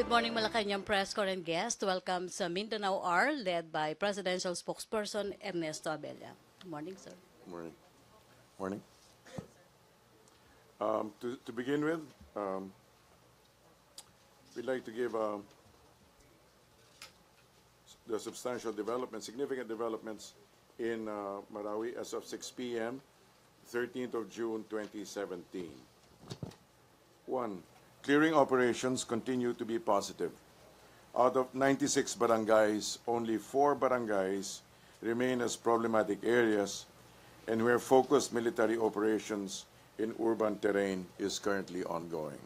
Good morning, Malacañang press corps and guest. Welcome sa Mindanao R, led by Presidential Spokesperson Ernesto Abella. Good morning, sir. Morning. Morning. To begin with, we'd like to give the substantial development, significant developments in Marawi as of 6 p.m., 13th of June 2017. 1. Clearing operations continue to be positive. Out of 96 barangays, only 4 barangays remain as problematic areas, and where focused military operations in urban terrain is currently ongoing.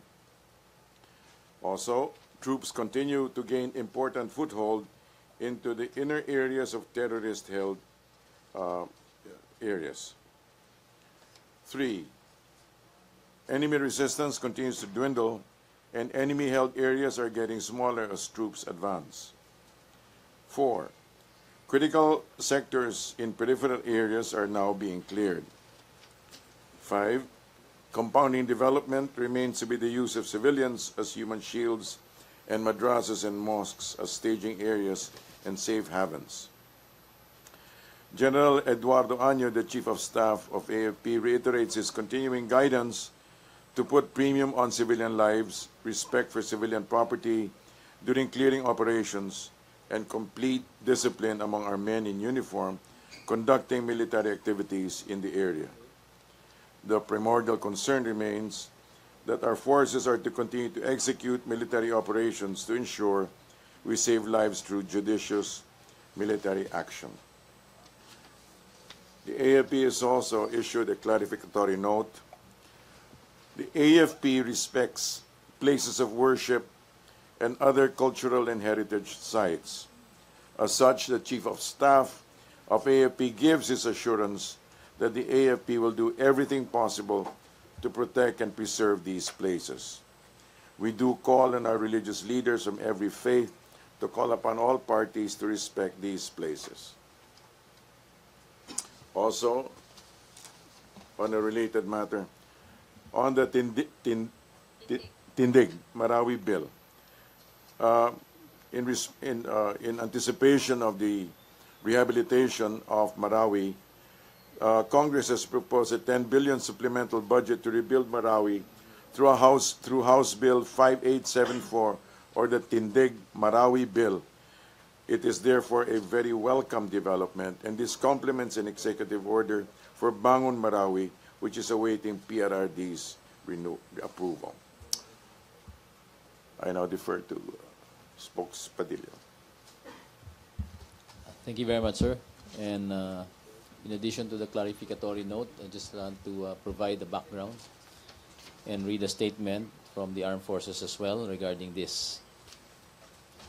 Also, troops continue to gain important foothold into the inner areas of terrorist-held areas. 3. Enemy resistance continues to dwindle, and enemy-held areas are getting smaller as troops advance. 4. Critical sectors in peripheral areas are now being cleared. 5. Compounding development remains to be the use of civilians as human shields and madrasas and mosques as staging areas and safe havens. General Eduardo Año, the Chief of Staff of AFP, reiterates his continuing guidance to put premium on civilian lives, respect for civilian property during clearing operations, and complete discipline among our men in uniform conducting military activities in the area. The primordial concern remains that our forces are to continue to execute military operations to ensure we save lives through judicious military action. The AFP has also issued a clarificatory note. The AFP respects places of worship and other cultural and heritage sites. As such, the Chief of Staff of AFP gives his assurance that the AFP will do everything possible to protect and preserve these places. We do call on our religious leaders from every faith to call upon all parties to respect these places. Also, on a related matter, on the Tindig, Marawi bill, in anticipation of the rehabilitation of Marawi, Congress has proposed a 10 billion supplemental budget to rebuild Marawi through House Bill 5874, or the Tindig Marawi bill. It is therefore a very welcome development, and this complements an executive order for Bangon Marawi, which is awaiting PRRD's approval. I now defer to Spokesperson Padilla. Thank you very much, sir. And in addition to the clarificatory note, I just want to provide the background and read a statement from the Armed Forces as well regarding this.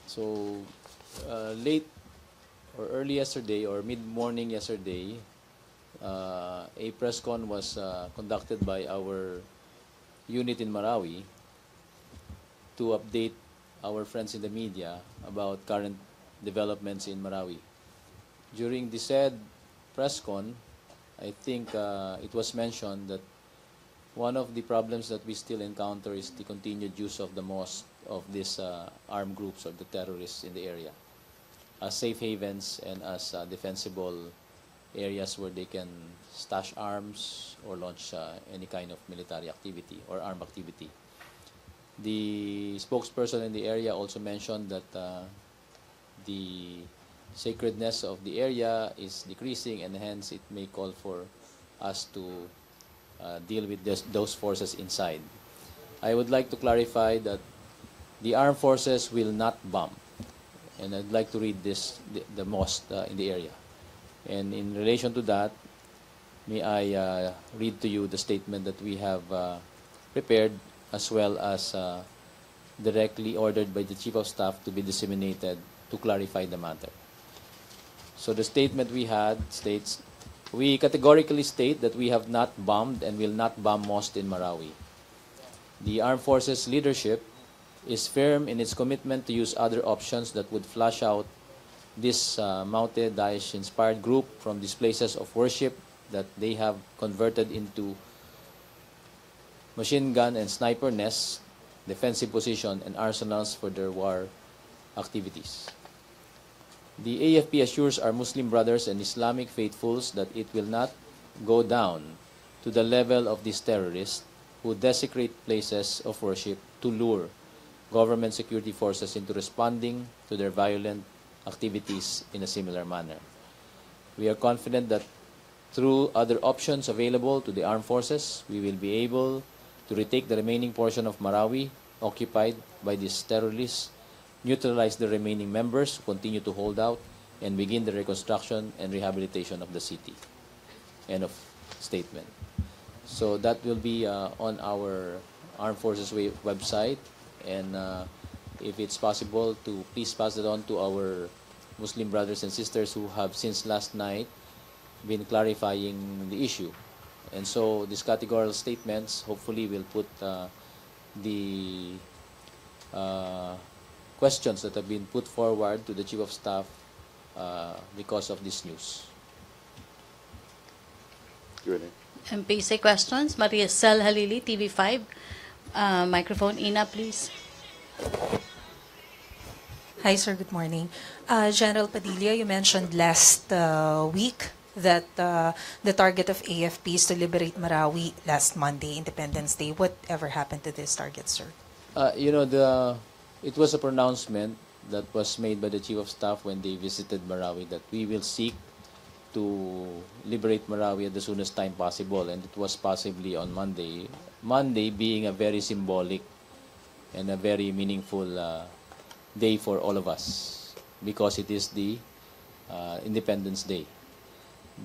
So, late or early yesterday or mid-morning yesterday, a press con was conducted by our unit in Marawi to update our friends in the media about current developments in Marawi. During the said press con, I think it was mentioned that one of the problems that we still encounter is the continued use of the mosque of these armed groups or the terrorists in the area as safe havens and as defensible areas where they can stash arms or launch any kind of military activity or armed activity. The spokesperson in the area also mentioned that the sacredness of the area is decreasing, and hence it may call for us to deal with those forces inside. I would like to clarify that the armed forces will not bomb, and I'd like to read the mosque in the area. And in relation to that, may I read to you the statement that we have prepared, as well as directly ordered by the Chief of Staff to be disseminated to clarify the matter. So the statement we had states, we categorically state that we have not bombed and will not bomb mosques in Marawi. The Armed Forces leadership is firm in its commitment to use other options that would flush out this mounted Daesh-inspired group from these places of worship that they have converted into machine gun and sniper nests defensive position, and arsenals for their war activities. The AFP assures our Muslim brothers and Islamic faithfuls that it will not go down to the level of these terrorists who desecrate places of worship to lure government security forces into responding to their violent activities in a similar manner. We are confident that through other options available to the armed forces, we will be able to retake the remaining portion of Marawi occupied by these terrorists, neutralize the remaining members who continue to hold out, and begin the reconstruction and rehabilitation of the city. End of statement. So that will be on our Armed Forces website, and if it's possible to please pass it on to our Muslim brothers and sisters who have since last night been clarifying the issue. And so these categorical statements hopefully will put the questions that have been put forward to the Chief of Staff because of this news. Q&A. MPC questions. Maria Cel Halili, TV5. Microphone, Ina, please. Hi, sir. Good morning. General Padilla, you mentioned last week that the target of AFP is to liberate Marawi last Monday, Independence Day. Whatever happened to this target, sir? It was a pronouncement that was made by the Chief of Staff when they visited Marawi that we will seek to liberate Marawi at the soonest time possible, and it was possibly on Monday. Monday being a very symbolic and a very meaningful day for all of us because it is the Independence Day.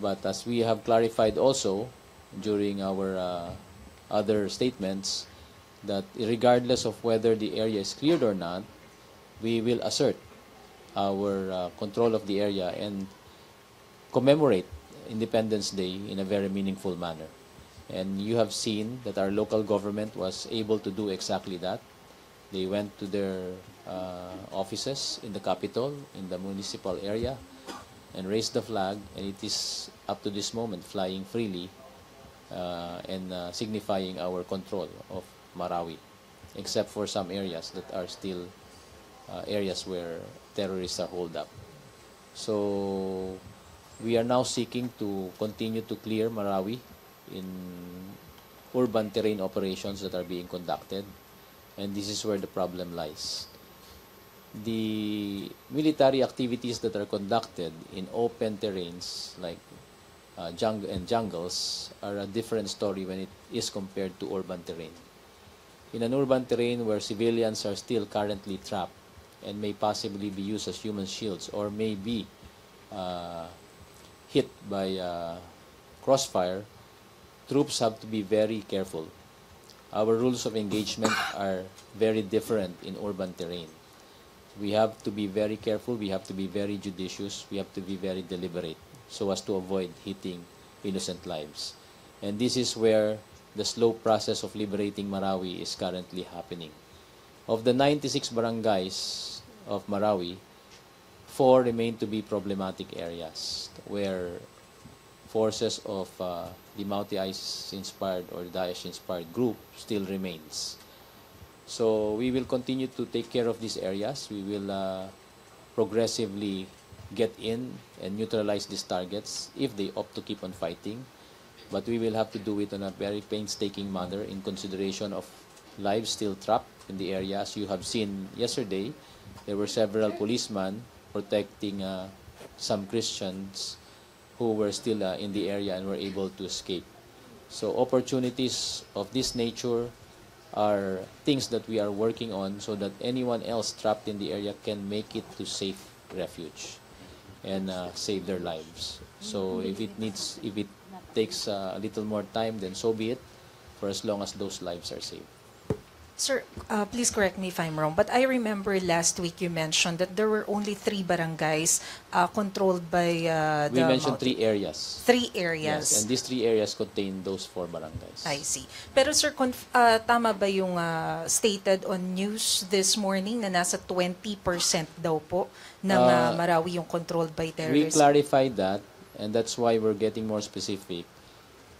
But as we have clarified also during our other statements, that regardless of whether the area is cleared or not, we will assert our control of the area and commemorate Independence Day in a very meaningful manner. And you have seen that our local government was able to do exactly that. They went to their offices in the capital, in the municipal area, and raised the flag, and it is up to this moment flying freely and signifying our control of Marawi, except for some areas that are still areas where terrorists are holed up. So we are now seeking to continue to clear Marawi in urban terrain operations that are being conducted, and this is where the problem lies. The military activities that are conducted in open terrains like jungles are a different story when it is compared to urban terrain. In an urban terrain where civilians are still currently trapped and may possibly be used as human shields or may be hit by crossfire, troops have to be very careful. Our rules of engagement are very different in urban terrain. We have to be very careful, we have to be very judicious, we have to be very deliberate so as to avoid hitting innocent lives. And this is where the slow process of liberating Marawi is currently happening. Of the 96 barangays of Marawi, 4 remain to be problematic areas where forces of the Multi-ISIS-inspired or Daesh-inspired group still remains. So we will continue to take care of these areas. We will progressively get in and neutralize these targets if they opt to keep on fighting. But we will have to do it in a very painstaking manner in consideration of lives still trapped in the area. As you have seen yesterday, there were several policemen protecting some Christians who were still in the area and were able to escape. So opportunities of this nature are things that we are working on so that anyone else trapped in the area can make it to safe refuge and save their lives. So if it takes a little more time, then so be it, for as long as those lives are saved. Sir, please correct me if I'm wrong, but I remember last week you mentioned that there were only 3 barangays controlled by We mentioned 3 areas. 3 areas. Yes, and these 3 areas contain those 4 barangays. I see. Pero sir, tama ba yung stated on news this morning na nasa 20% daw po ng Marawi yung controlled by We terrorists? clarified that, and that's why we're getting more specific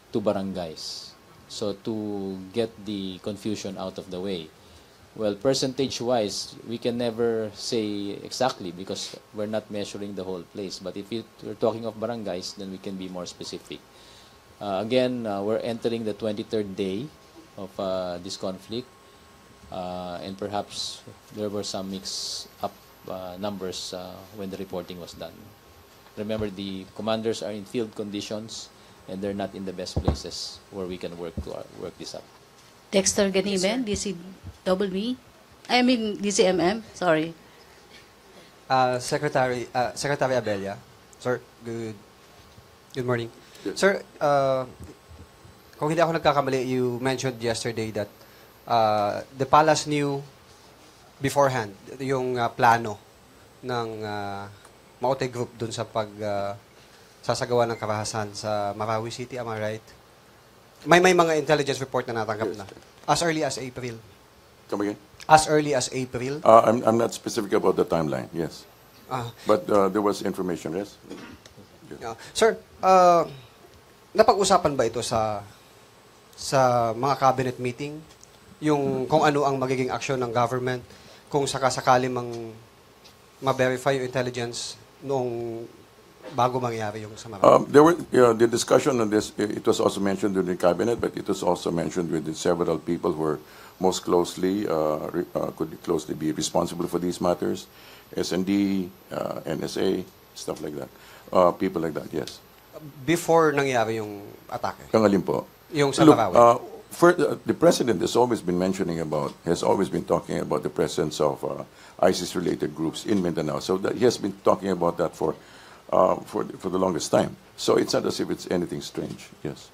to barangays. So to get the confusion out of the way. Well, percentage-wise, we can never say exactly because we're not measuring the whole place. But if we're talking of barangays, then we can be more specific. Again, we're entering the 23rd day of this conflict, and perhaps there were some mix-up numbers when the reporting was done. Remember, the commanders are in field conditions, and they're not in the best places where we can work this up. Dexter Ganimen, DCWB. I mean, DCMM. Sorry. Secretary Abella. Sir, good morning. Yes. Sir, kung hindi ako nagkakamali, you mentioned yesterday that the palace knew beforehand yung plano ng Maote Group dun sa sasagawa ng karahasan sa Marawi City, am I right? May mga intelligence report na natanggap na. As early as April. Come again? As early as April. I'm not specific about the timeline, yes. Ah. But there was information, yes? Sir, napag-usapan ba ito sa mga cabinet meeting? Yung kung ano ang magiging aksyon ng government kung sakasakali ma-verify yung intelligence noong bago mangyari yung sa Marawi? There were the discussion on this. It was also mentioned in the cabinet, but it was also mentioned with the several people who were most closely could closely be responsible for these matters, S&D, NSA, stuff like that. People like that, yes. Before nangyari yung atake? Kang alin po? Yung sa Look, Marawi? the president has always been talking about the presence of ISIS-related groups in Mindanao. So that he has been talking about that for the longest time. So it's not as if it's anything strange. Yes.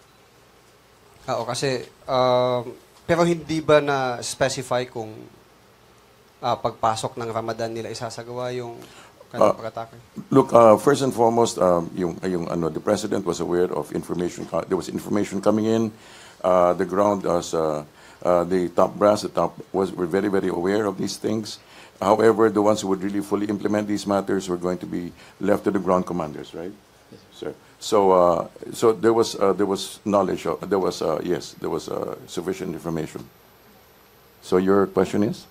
Oo, kasi pero hindi ba na specify kung pagpasok ng Ramadan nila isasagawa yung kanilang pag-atake? Look, first and foremost, the president was aware of information. There was information coming in. The ground was the top brass. Were very, very aware of these things. However, the ones who would really fully implement these matters were going to be left to the ground commanders, right? Yes, sir. So there was knowledge. There was sufficient information. So your question is?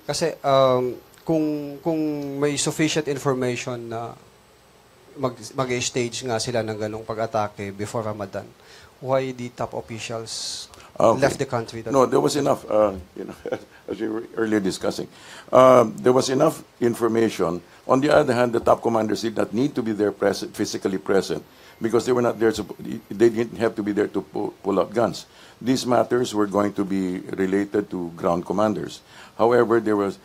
Kasi kung may sufficient information na mag-stage nga sila ng ganong pag-atake before Ramadan, why the top officials left the country? No, there was enough, as we were earlier discussing. There was enough information. On the other hand, the top commanders did not need to be there physically present because they were not there. They didn't have to be there to pull out guns. These matters were going to be related to ground commanders. However, there was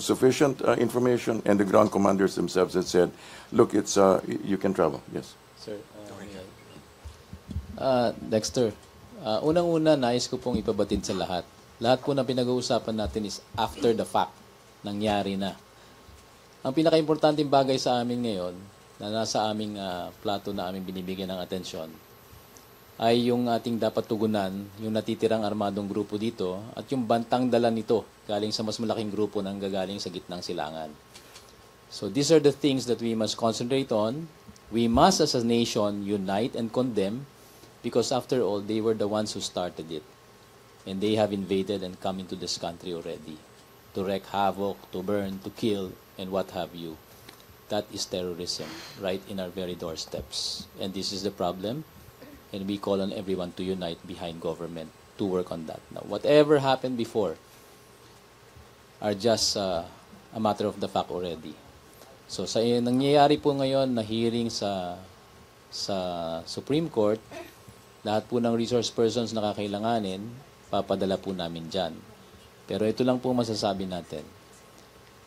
sufficient information, and the ground commanders themselves had said, "Look, it's you can travel." Yes. Sir, Dexter, unang-una, nais ko pong ipabatid sa lahat. Lahat po na pinag-uusapan natin is after the fact, nangyari na. Ang pinaka-importanting bagay sa amin ngayon, na nasa aming plato na aming binibigyan ng atensyon, ay yung ating dapat tugunan, yung natitirang armadong grupo dito, at yung bantang dala nito, galing sa mas malaking grupo nang gagaling sa gitnang silangan. So these are the things that we must concentrate on. We must, as a nation, unite and condemn, because after all, they were the ones who started it. And they have invaded and come into this country already to wreak havoc, to burn, to kill, and what have you. That is terrorism, right in our very doorsteps. And this is the problem, and we call on everyone to unite behind government to work on that. Now, whatever happened before are just a matter of the fact already. So, sa nangyayari po ngayon na hearing sa Supreme Court, lahat po ng resource persons na kakailanganin, papadala po namin dyan. Pero ito lang po masasabi natin.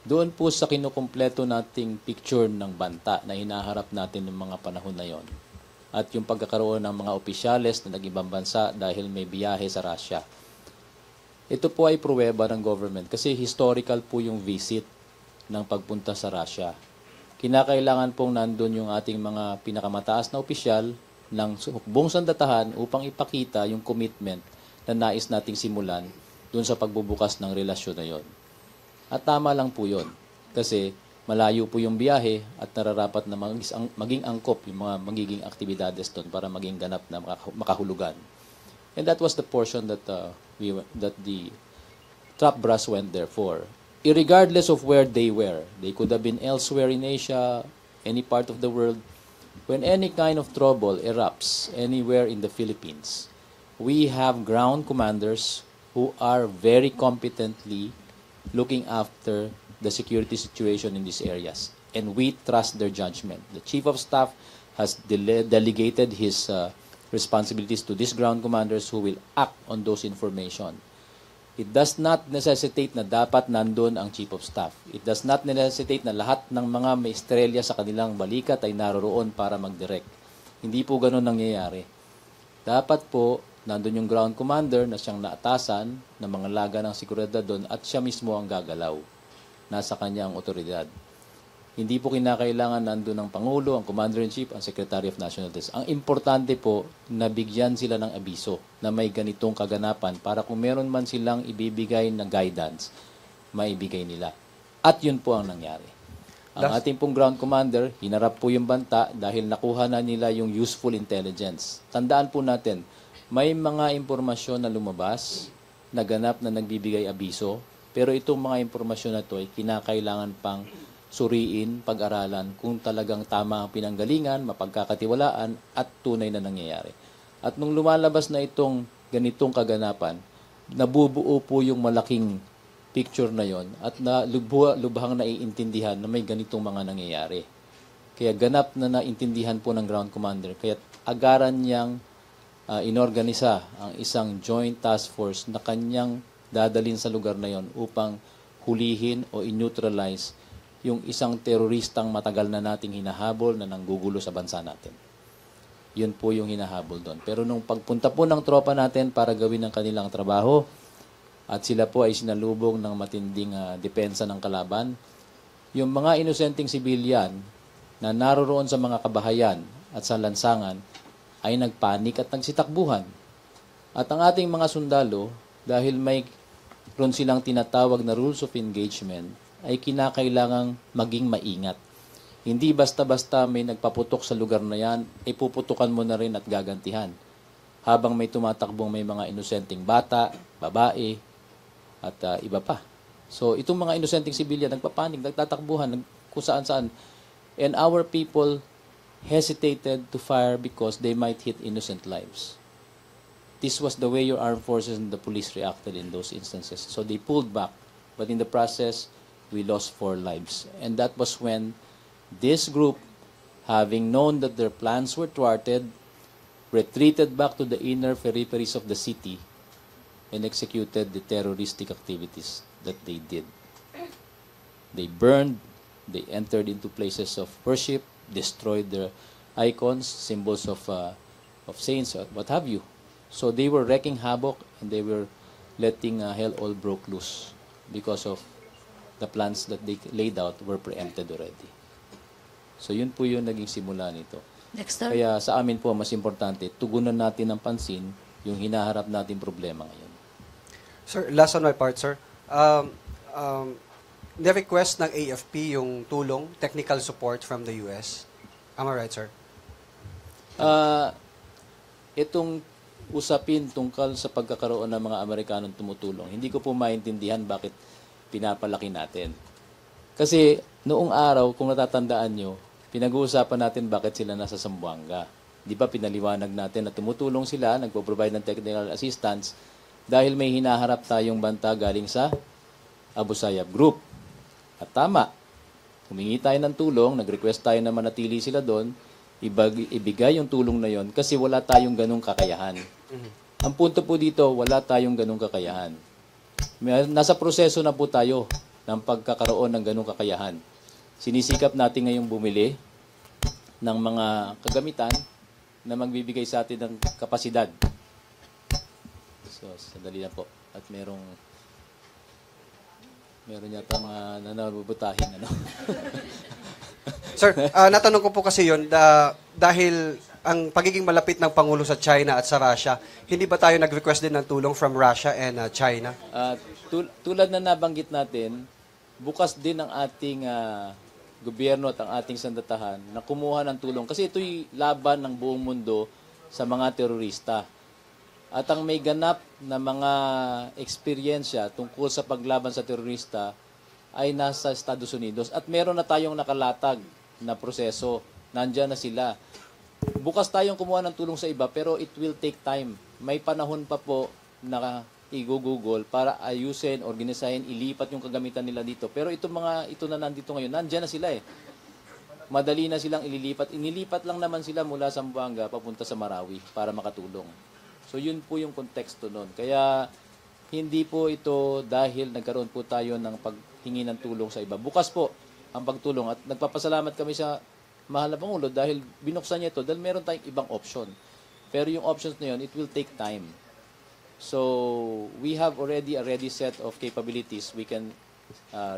Doon po sa kinukumpleto nating picture ng banta na hinaharap natin ng mga panahon na yon, at yung pagkakaroon ng mga opisyales na nag-ibang bansa dahil may biyahe sa Russia. Ito po ay pruweba ng government kasi historical po yung visit ng pagpunta sa Russia. Kinakailangan pong nandun yung ating mga pinakamataas na opisyal ng buong sandatahan upang ipakita yung commitment na nais nating simulan dun sa pagbubukas ng relasyon na yon. At tama lang po yun kasi malayo po yung biyahe at nararapat na maging angkop yung mga magiging aktibidades doon para maging ganap na makahulugan. And that was the portion that the trap brass went there for. Irregardless of where they were, they could have been elsewhere in Asia, any part of the world. When any kind of trouble erupts anywhere in the Philippines, we have ground commanders who are very competently looking after the security situation in these areas. And we trust their judgment. The Chief of Staff has delegated his responsibilities to these ground commanders who will act on those information. It does not necessitate na dapat nandun ang Chief of Staff. It does not necessitate na lahat ng mga may estrelya sa kanilang balikat ay naroroon para mag-direct. Hindi po ganun nangyayari. Dapat po, nandun yung ground commander na siyang naatasan ng mga laga ng seguridad doon at siya mismo ang gagalaw. Nasa kanya ang otoridad. Hindi po kinakailangan nandun ang Pangulo, ang Commander-in-Chief, ang Secretary of National Defense. Ang importante po, nabigyan sila ng abiso na may ganitong kaganapan para kung meron man silang ibibigay na guidance, maibigay nila. At yun po ang nangyari. Ang ating pong ground commander, hinarap po yung banta dahil nakuha na nila yung useful intelligence. Tandaan po natin, may mga impormasyon na lumabas, naganap na nagbibigay abiso, pero itong mga impormasyon na ito ay kinakailangan pang suriin, pag-aralan kung talagang tama ang pinanggalingan, mapagkakatiwalaan at tunay na nangyayari. At nung lumalabas na itong ganitong kaganapan, nabubuo po yung malaking picture na yon at lubhang naiintindihan na may ganitong mga nangyayari. Kaya ganap na naintindihan po ng ground commander, kaya agaran niyang inorganisa ang isang joint task force na kanyang dadalhin sa lugar na yon upang hulihin o in-neutralize yung isang teroristang matagal na nating hinahabol na nanggugulo sa bansa natin. Yun po yung hinahabol doon. Pero nung pagpunta po ng tropa natin para gawin ang kanilang trabaho at sila po ay sinalubong ng matinding depensa ng kalaban, yung mga inosenteng sibilyan na naroroon sa mga kabahayan at sa lansangan ay nagpanik at nagsitakbuhan. At ang ating mga sundalo, dahil may ron silang tinatawag na rules of engagement, ay kinakailangang maging maingat. Hindi basta-basta may nagpaputok sa lugar na yan, ay puputukan mo na rin at gagantihan. Habang may tumatakbong may mga inosenteng bata, babae, at iba pa. So, itong mga inosenteng sibilyan, nagpapanik, nagtatakbuhan, kung saan-saan. And our people hesitated to fire because they might hit innocent lives. This was the way your armed forces and the police reacted in those instances. So, they pulled back. But in the process, we lost 4 lives. And that was when this group, having known that their plans were thwarted, retreated back to the inner peripheries of the city and executed the terroristic activities that they did. They burned, they entered into places of worship, destroyed their icons, symbols of saints, what have you. So they were wreaking havoc and they were letting hell all broke loose because of the plans that they laid out were preempted already. So yun po yung naging simula nito. Next time. Kaya sa amin po, mas importante, tugunan natin ng pansin yung hinaharap nating problema ngayon. Sir, last on my part, sir. Na-request ng AFP yung tulong, technical support from the US. Am I right, sir? Itong usapin tungkol sa pagkakaroon ng mga Amerikanong tumutulong, hindi ko po maintindihan bakit pinapalaki natin. Kasi noong araw, kung natatandaan nyo, pinag-uusapan natin bakit sila nasa Zamboanga. Di ba pinaliwanag natin na tumutulong sila, nagpo-provide ng technical assistance dahil may hinaharap tayong banta galing sa Abu Sayyaf Group. At tama, humingi tayo ng tulong, nag-request tayo na manatili sila doon, ibigay yung tulong na yon kasi wala tayong ganung kakayahan. Ang punto po dito, wala tayong ganung kakayahan. Nasa proseso na po tayo ng pagkakaroon ng ganung kakayahan. Sinisikap natin ngayong bumili ng mga kagamitan na magbibigay sa atin ng kapasidad. So, sandali na po. At meron yata mga nanabubutahin. Ano? Sir, natanong ko po kasi yun, dahil ang pagiging malapit ng Pangulo sa China at sa Russia, hindi ba tayo nag-request din ng tulong from Russia and China? Tulad na nabanggit natin, bukas din ang ating gobyerno at ang ating sandatahan na kumuha ng tulong. Kasi ito'y laban ng buong mundo sa mga terorista. At ang may ganap na mga eksperyensya tungkol sa paglaban sa terorista ay nasa Estados Unidos. At meron na tayong nakalatag na proseso. Nandyan na sila. Bukas tayong kumuha ng tulong sa iba pero it will take time. May panahon pa po na i-google para ayusin, organisahin, ilipat yung kagamitan nila dito. Pero ito na nandito ngayon, nandyan na sila eh. Madali na silang ililipat. Inilipat lang naman sila mula sa Zamboanga papunta sa Marawi para makatulong. So yun po yung konteksto nun. Kaya hindi po ito dahil nagkaroon po tayo ng paghingi ng tulong sa iba. Bukas po ang pagtulong at nagpapasalamat kami sa mahal na Pangulo dahil binuksan niya ito dahil meron tayong ibang option. Pero yung options na yun, it will take time. So we have already a ready set of capabilities we can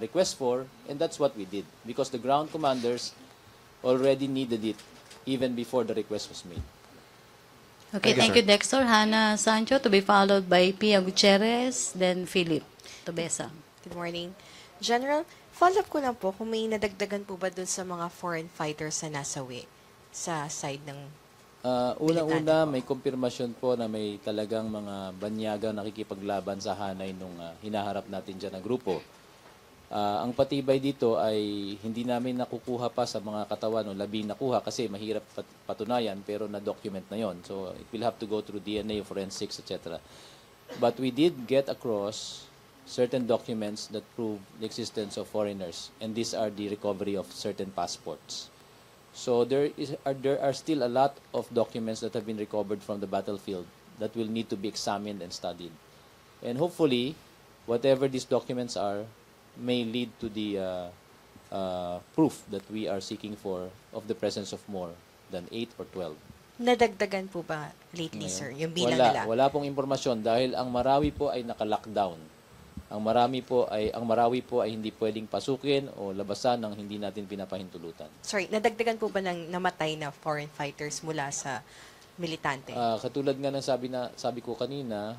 request for, and that's what we did because the ground commanders already needed it even before the request was made. Okay, thank you, Dexter. Hannah Sancho to be followed by Pia Gutierrez, then Philip Tobesa. Good morning. General, follow-up ko lang po kung may nadagdagan po ba dun sa mga foreign fighters na nasawi sa side ng Unang-una, may kumpirmasyon po na may talagang mga banyagang nakikipaglaban sa hanay nung hinaharap natin dyan na grupo. Ang patibay dito ay hindi namin nakukuha pa sa mga katawan o labing nakuha kasi mahirap patunayan pero na-document na yon. So it will have to go through DNA, forensics, etc. But we did get across certain documents that prove the existence of foreigners, and these are the recovery of certain passports. So there are still a lot of documents that have been recovered from the battlefield that will need to be examined and studied. And hopefully, whatever these documents are may lead to the proof that we are seeking for of the presence of more than 8 or 12. Nadagdagan po ba lately, Ngayon, sir? Yung bilang nila? Wala pong impormasyon dahil ang Marawi po ay naka-lockdown. Ang Marawi po ay hindi pwedeng pasukin o labasan ng hindi natin pinapahintulutan. Sorry, nadagdagan po ba ng namatay na foreign fighters mula sa militante? Katulad nga ng sabi ko kanina,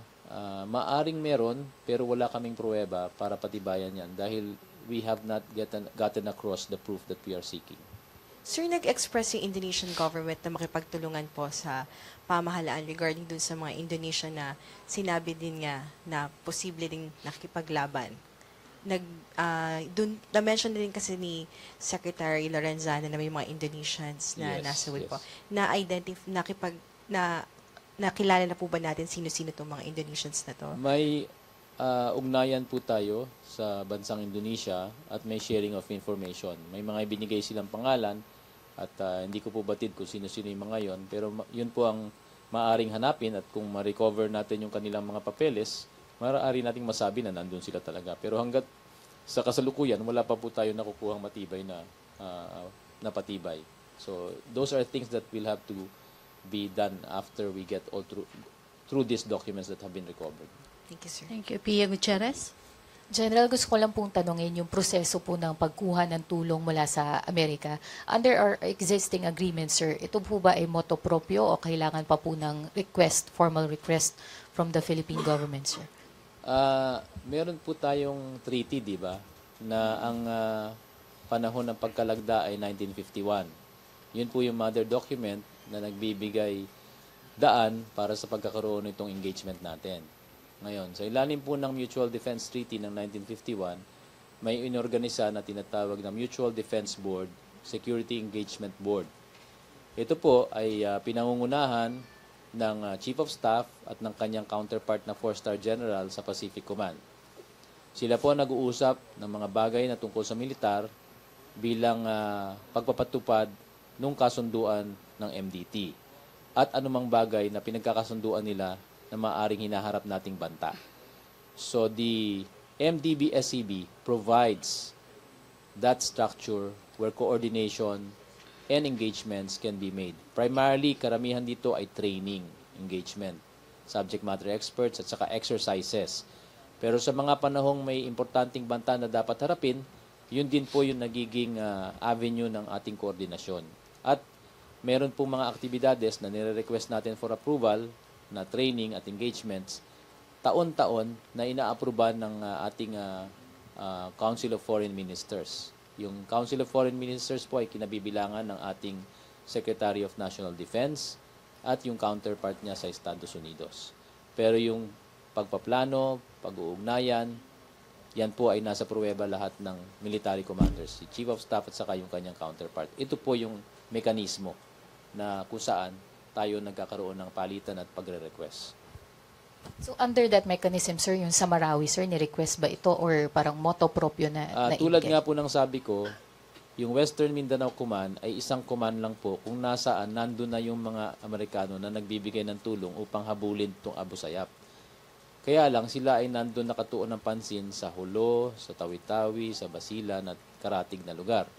maaring meron pero wala kaming pruweba para patibayan yan dahil we have not gotten across the proof that we are seeking. Sir, nag-express yung Indonesian government na makipagtulungan po sa pamahalaan regarding dun sa mga Indonesian na sinabi din nga na posible ding nakikipaglaban. Na-mention din kasi ni Secretary Lorenzana na may mga Indonesians na nasawi po. Nakilala na po ba natin sino-sino itong mga Indonesians na to? May ugnayan po tayo sa bansang Indonesia at may sharing of information. May mga ibinigay silang pangalan at hindi ko po batid kung sino-sino yung mga yon, pero yun po ang maaring hanapin at kung ma-recover natin yung kanilang mga papeles, maaari nating masabi na nandun sila talaga. Pero hanggat sa kasalukuyan, wala pa po tayo nakukuhang matibay na patibay. So those are things that will have to be done after we get all through these documents that have been recovered. Thank you, sir. Thank you. Pia Gutierrez. General, gusto ko lang pong tanungin yung proseso po ng pagkuha ng tulong mula sa Amerika. Under our existing agreement, sir, ito po ba ay motu proprio o kailangan pa po ng formal request from the Philippine government, sir? Meron po tayong treaty, di ba, na ang panahon ng pagkalagda ay 1951. Yun po yung mother document na nagbibigay daan para sa pagkakaroon nitong engagement natin. Ngayon, sa ilalim po ng Mutual Defense Treaty ng 1951, may inorganisa na tinatawag na Mutual Defense Board, Security Engagement Board. Ito po ay pinangungunahan ng Chief of Staff at ng kanyang counterpart na 4-star General sa Pacific Command. Sila po nag-uusap ng mga bagay na tungkol sa militar bilang pagpapatupad ng kasunduan ng MDT at anumang bagay na pinagkakasunduan nila na maaaring hinaharap nating banta. So the MDB-SCB provides that structure where coordination and engagements can be made. Primarily, karamihan dito ay training, engagement, subject matter experts at saka exercises. Pero sa mga panahong may importanteng banta na dapat harapin, yun din po yung nagiging avenue ng ating koordinasyon. At meron po mga aktibidades na nire-request natin for approval na training at engagements taon-taon na ina-aproban ng ating Council of Foreign Ministers. Yung Council of Foreign Ministers po ay kinabibilangan ng ating Secretary of National Defense at yung counterpart niya sa Estados Unidos. Pero yung pagpaplano, pag-uugnayan, yan po ay nasa pruweba lahat ng military commanders, si Chief of Staff at saka yung kanyang counterpart. Ito po yung mekanismo na kung saan tayo nagkakaroon ng palitan at pagre-request. So under that mechanism, sir, yung sa Marawi, sir, ni-request ba ito or parang moto proprio na Tulad ibigay? nga po ng sabi ko, yung Western Mindanao Command ay isang command lang po kung nasaan nandun na yung mga Amerikano na nagbibigay ng tulong upang habulin itong Abu Sayyaf. Kaya lang sila ay nandun nakatuon ng pansin sa Hulo, sa Tawi-Tawi, sa Basilan at karatig na lugar.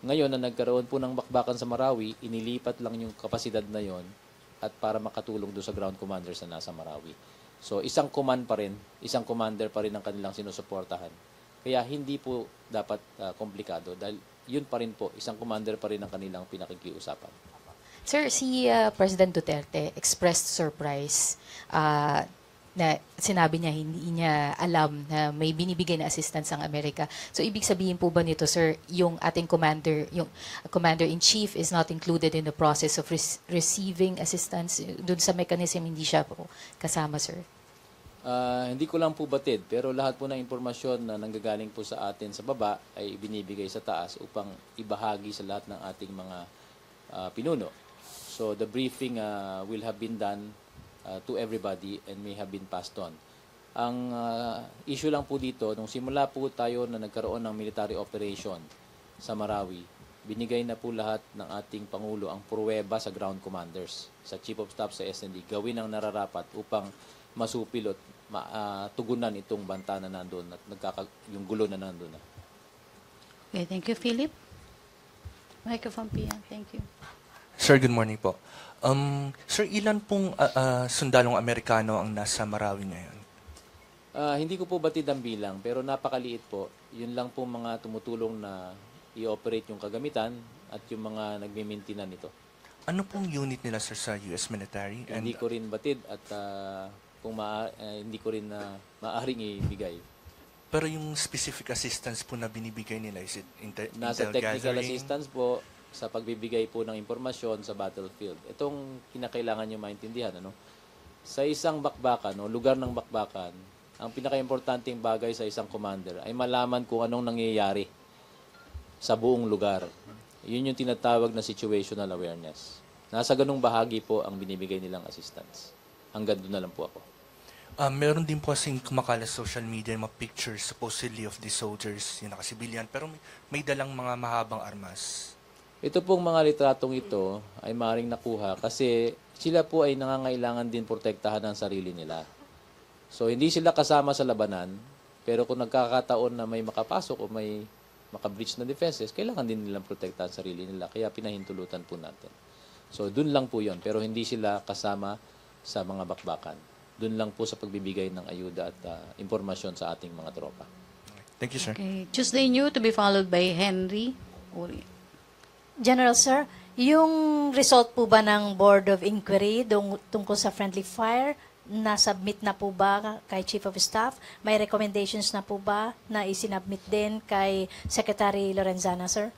Ngayon na nagkaroon po ng bakbakan sa Marawi, inilipat lang yung kapasidad na yon at para makatulong doon sa ground commanders na nasa Marawi. So isang command pa rin, isang commander pa rin ang kanilang sinusuportahan. Kaya hindi po dapat komplikado dahil yun pa rin po, isang commander pa rin ang kanilang pinakikiusapan. Sir, si President Duterte expressed surprise na sinabi niya hindi niya alam na may binibigay na assistance ang Amerika. So ibig sabihin po ba nito, sir, yung ating commander, yung commander-in-chief is not included in the process of receiving assistance? Doon sa mechanism hindi siya po kasama, sir? Hindi ko lang po batid, pero lahat po ng impormasyon na nanggagaling po sa atin sa baba ay binibigay sa taas upang ibahagi sa lahat ng ating mga pinuno. So the briefing will have been done to everybody and may have been passed on. Ang issue lang po dito, nung simula po tayo na nagkaroon ng military operation sa Marawi, binigay na po lahat ng ating Pangulo ang pruweba sa ground commanders, sa Chief of Staff sa SND, gawin ang nararapat upang masupilot, tugunan itong banta na nandun at yung gulo na nandun na. Okay, thank you, Philip. Microphone, Pia. Thank you. Sir, good morning po. Sir, ilan pong sundalong Amerikano ang nasa Marawi ngayon? Hindi ko po batid ang bilang, pero napakaliit po. Yun lang po mga tumutulong na i-operate yung kagamitan at yung mga nagmimintinan nito. Ano pong unit nila, sir, sa US military? Hindi ko rin batid at hindi ko rin maaaring ibigay. Pero yung specific assistance po na binibigay nila, is it Nasa intel technical gathering? assistance po sa pagbibigay po ng impormasyon sa battlefield. Itong kinakailangan nyo maintindihan. Sa isang bakbakan o lugar ng bakbakan, ang pinaka-importanting bagay sa isang commander ay malaman kung anong nangyayari sa buong lugar. Yun yung tinatawag na situational awareness. Nasa ganung bahagi po ang binibigay nilang assistance. Hanggang doon na lang po ako. Meron din po kasing kumakalat sa social media mga pictures supposedly of the soldiers, yung nakasibilyan, pero may dalang mga mahabang armas. Ito pong mga litratong ito ay maaaring nakuha kasi sila po ay nangangailangan din protektahan ang sarili nila. So hindi sila kasama sa labanan, pero kung nagkakataon na may makapasok o may maka-breach na defenses, kailangan din nilang protektahan ang sarili nila. Kaya pinahintulutan po natin. So dun lang po yon, pero hindi sila kasama sa mga bakbakan. Dun lang po sa pagbibigay ng ayuda at impormasyon sa ating mga tropa. Thank you, sir. Okay, Tuesday New to be followed by Henry Uri. General Sir, yung result po ba ng Board of Inquiry tungkol sa friendly fire, na-submit na po ba kay Chief of Staff? May recommendations na po ba na isinabmit din kay Secretary Lorenzana, sir?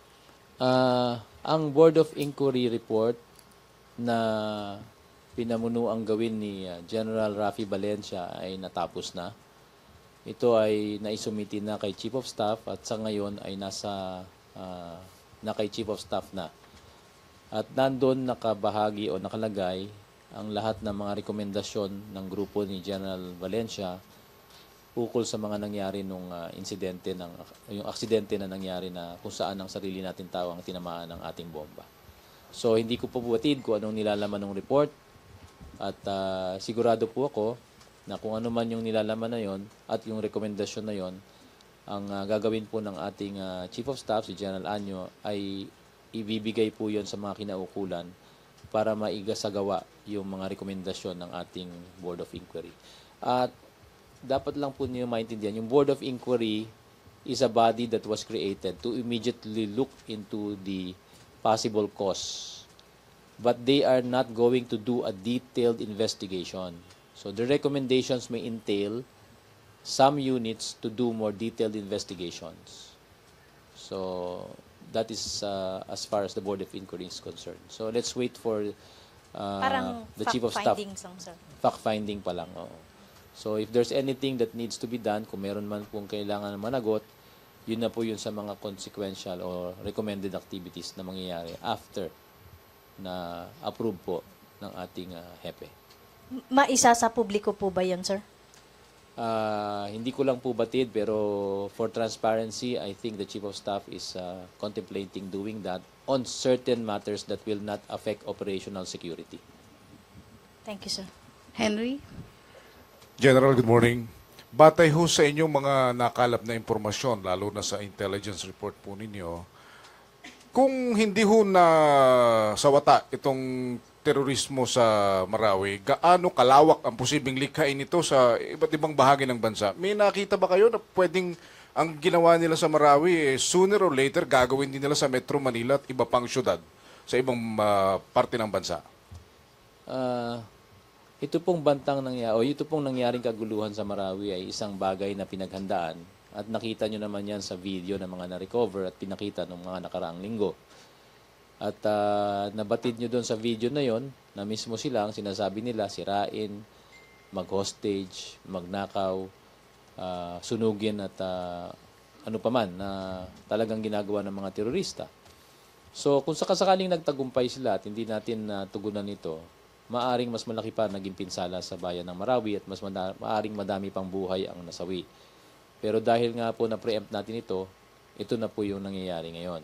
Ang Board of Inquiry report na pinamuno ang gawin ni General Rafi Valencia ay natapos na. Ito ay naisumiti na kay Chief of Staff at sa ngayon ay nasa na kay Chief of Staff na. At nandun nakabahagi o nakalagay ang lahat ng mga rekomendasyon ng grupo ni General Valencia ukol sa mga nangyari nung insidente yung aksidente na nangyari na kung saan ang sarili natin tao ang tinamaan ng ating bomba. So hindi ko po buwatid kung anong nilalaman ng report at sigurado po ako na kung ano man yung nilalaman na yon at yung rekomendasyon na yon, ang gagawin po ng ating Chief of Staff, si General Anyo, ay ibibigay po yon sa mga kinaukulan para maigasagawa yung mga rekomendasyon ng ating Board of Inquiry. At dapat lang po niyo maintindihan, yung Board of Inquiry is a body that was created to immediately look into the possible cause. But they are not going to do a detailed investigation. So the recommendations may entail some units to do more detailed investigations. So that is as far as the Board of Inquiry is concerned. So let's wait for Parang the Chief of Staff, fact-finding lang, sir. fact-finding pa lang. Oo. So if there's anything that needs to be done, kung meron man pong kailangan na managot, yun na po yun sa mga consequential or recommended activities na mangyayari after na approve po ng ating hepe. Maisa sa publiko po ba yun, sir? Hindi ko lang po batid, pero for transparency, I think the Chief of Staff is contemplating doing that on certain matters that will not affect operational security. Thank you, sir. Henry? General, good morning. Batay ho sa inyong mga nakalap na impormasyon, lalo na sa intelligence report po ninyo, kung hindi ho na sawata itong terorismo sa Marawi, gaano kalawak ang posibleng likhain nito sa iba't ibang bahagi ng bansa? May nakita ba kayo na pwedeng ang ginawa nila sa Marawi, sooner or later gagawin din nila sa Metro Manila at iba pang syudad sa ibang parte ng bansa? Ito pong ito pong nangyaring kaguluhan sa Marawi ay isang bagay na pinaghandaan at nakita nyo naman yan sa video ng mga na-recover at pinakita ng mga nakaraang linggo. At nabatid nyo doon sa video na yon na mismo silang sinasabi nila sirain, mag-hostage, magnakaw, sunugin at ano pa man na talagang ginagawa ng mga terorista. So kung sakasakaling nagtagumpay sila at hindi natin tugunan ito, maaring mas malaki pa naging pinsala sa bayan ng Marawi at mas maaring madami pang buhay ang nasawi. Pero dahil nga po na-preempt natin ito na po yung nangyayari ngayon.